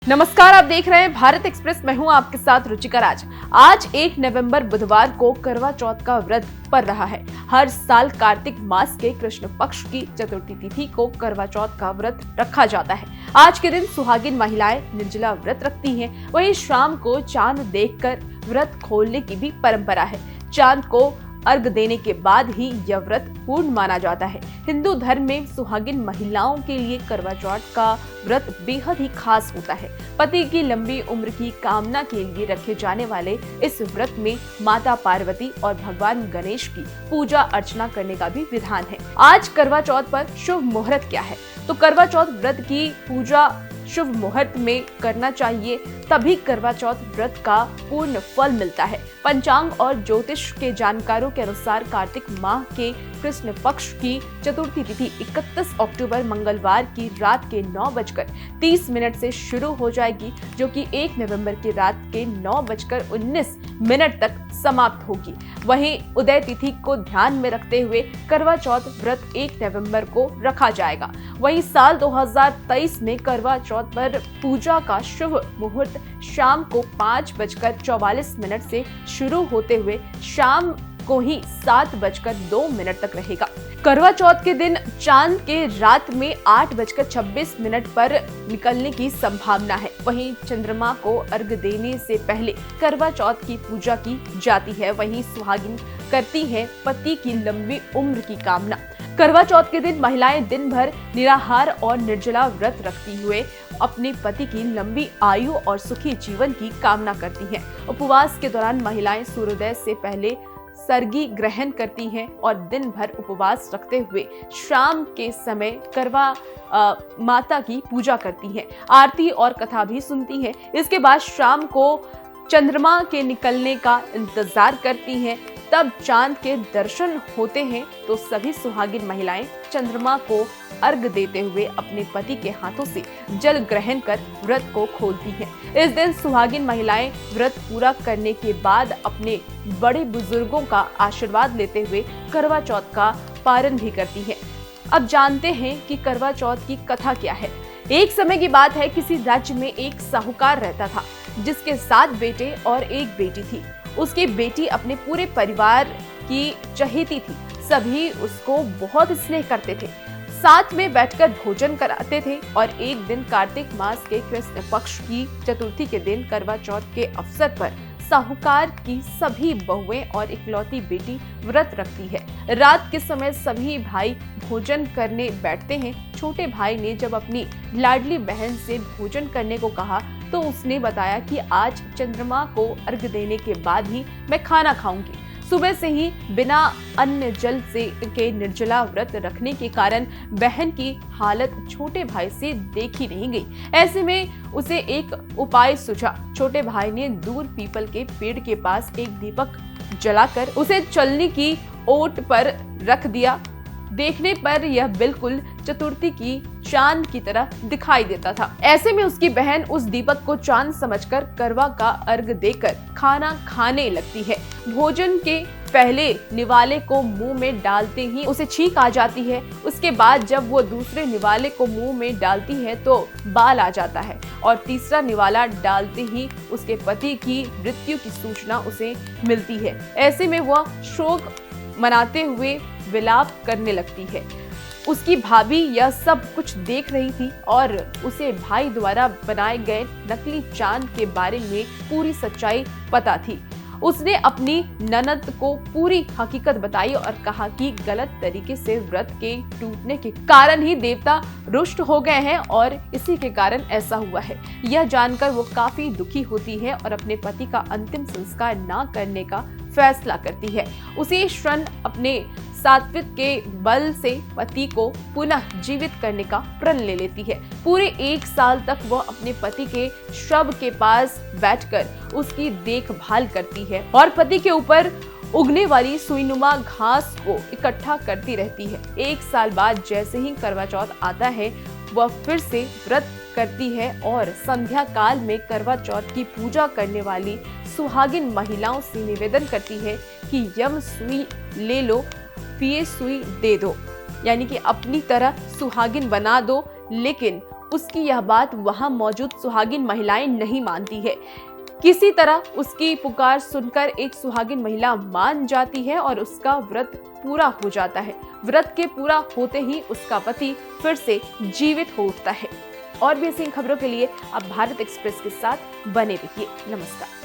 नमस्कार, आप देख रहे हैं भारत एक्सप्रेस। मैं हूं आपके साथ रुचिका राज। आज 1 नवंबर बुधवार को करवा चौथ का व्रत पड़ रहा है। हर साल कार्तिक मास के कृष्ण पक्ष की चतुर्थी तिथि को करवा चौथ का व्रत रखा जाता है। आज के दिन सुहागिन महिलाएं निर्जला व्रत रखती हैं। वहीं शाम को चांद देखकर व्रत खोलने की भी परंपरा है। चांद को अर्घ देने के बाद ही यह व्रत पूर्ण माना जाता है। हिंदू धर्म में सुहागिन महिलाओं के लिए करवा चौथ का व्रत बेहद ही खास होता है। पति की लंबी उम्र की कामना के लिए रखे जाने वाले इस व्रत में माता पार्वती और भगवान गणेश की पूजा अर्चना करने का भी विधान है। आज करवा चौथ पर शुभ मुहूर्त क्या है? तो करवा चौथ व्रत की पूजा शुभ मुहूर्त में करना चाहिए, तभी करवा चौथ व्रत का पूर्ण फल मिलता है। पंचांग और ज्योतिष के जानकारों के अनुसार कार्तिक माह के कृष्ण पक्ष की चतुर्थी तिथि 31 अक्टूबर मंगलवार की रात के 9:30 से शुरू हो जाएगी, जो कि 1 नवंबर की रात के 9:19 तक समाप्त होगी। वहीं उदय तिथि को ध्यान में रखते हुए करवा चौथ व्रत 1 नवंबर को रखा जाएगा। वहीं साल 2023 में करवा चौथ पर पूजा का शुभ मुहूर्त शाम को 5:44 से शुरू होते हुए शाम को ही 7:02 तक रहेगा। करवा चौथ के दिन चांद के रात में 8:26 पर निकलने की संभावना है। वहीं चंद्रमा को अर्घ देने से पहले करवा चौथ की पूजा की जाती है। वहीं सुहागिन करती है पति की लंबी उम्र की कामना। करवा चौथ के दिन महिलाएं दिन भर निराहार और निर्जला व्रत रखती हुए अपने पति की लंबी आयु और सुखी जीवन की कामना करती हैं। उपवास के दौरान महिलाएं सूर्योदय से पहले सर्गी ग्रहण करती हैं और दिन भर उपवास रखते हुए शाम के समय करवा माता की पूजा करती हैं, आरती और कथा भी सुनती हैं। इसके बाद शाम को चंद्रमा के निकलने का इंतजार करती हैं। तब चांद के दर्शन होते हैं तो सभी सुहागिन महिलाएं चंद्रमा को अर्घ देते हुए अपने पति के हाथों से जल ग्रहण कर व्रत को खोलती हैं। इस दिन सुहागिन महिलाएं व्रत पूरा करने के बाद अपने बड़े बुजुर्गों का आशीर्वाद लेते हुए करवा चौथ का पारण भी करती हैं। अब जानते हैं कि करवा चौथ की कथा क्या है। एक समय की बात है, किसी राज्य में एक साहूकार रहता था जिसके 7 बेटे और 1 बेटी थी। उसकी बेटी अपने पूरे परिवार की चहेती थी। सभी उसको बहुत स्नेह करते थे, साथ में बैठकर भोजन कराते थे। और एक दिन कार्तिक मास के कृष्ण पक्ष की चतुर्थी के दिन करवा चौथ के अवसर पर साहूकार की सभी बहुएं और इकलौती बेटी व्रत रखती है। रात के समय सभी भाई भोजन करने बैठते हैं। छोटे भाई ने जब अपनी लाडली बहन से भोजन करने को कहा तो उसने बताया कि आज चंद्रमा को अर्घ देने के बाद ही मैं खाना खाऊंगी। सुबह से ही बिना अन्न जल से के निर्जला व्रत रखने के कारण बहन की हालत छोटे भाई से देखी नहीं गई। ऐसे में उसे एक उपाय सूझा। छोटे भाई ने दूर पीपल के पेड़ के पास एक दीपक जलाकर उसे चलनी की ओट पर रख दिया। देखने पर यह बिल्कुल चतुर्थी की चांद की तरह दिखाई देता था। ऐसे में उसकी बहन उस दीपक को चांद समझकर करवा का अर्घ देकर खाना खाने लगती है। भोजन के पहले निवाले को मुंह में डालते ही उसे छींक आ जाती है। उसके बाद जब वो दूसरे निवाले को मुंह में डालती है तो बाल आ जाता है और तीसरा निवाला डालते ही उसके पति की मृत्यु की सूचना उसे मिलती है। ऐसे में वह शोक मनाते हुए विलाप करने लगती है। उसकी भाभी यह सब कुछ देख रही थी और उसे भाई द्वारा बनाए गए नकली चांद के बारे में पूरी सच्चाई पता थी। उसने अपनी ननद को पूरी हकीकत बताई और कहा कि गलत तरीके से व्रत के टूटने के कारण ही देवता रुष्ट हो गए हैं और इसी के कारण ऐसा हुआ है। यह जानकर वो काफी दुखी होती है और अपने पति का अंतिम संस्कार ना करने का फैसला करती है। उसी क्षण अपने सात्विक के बल से पति को पुनः जीवित करने का प्रण ले लेती है। पूरे 1 साल तक वह अपने पति के शव के पास बैठकर उसकी देखभाल करती है और पति के ऊपर उगने वाली सुईनुमा घास को इकट्ठा करती रहती है। 1 साल बाद जैसे ही करवा चौथ आता है वह फिर से व्रत करती है और संध्या काल में करवा चौथ की पूजा करने वाली सुहागिन महिलाओं से निवेदन करती है कि यम सुई ले लो, पिए सुई दे दो, यानी कि अपनी तरह सुहागिन बना दो, लेकिन उसकी यह बात वहां मौजूद सुहागिन महिलाएं नहीं मानती है। किसी तरह उसकी पुकार सुनकर एक सुहागिन महिला मान जाती है और उसका व्रत पूरा हो जाता है। व्रत के पूरा होते ही उसका पति फिर से जीवित हो उठता है। और भी ऐसी खबरों के लिए आप भारत एक्सप्रेस के साथ बने रहिए। नमस्कार।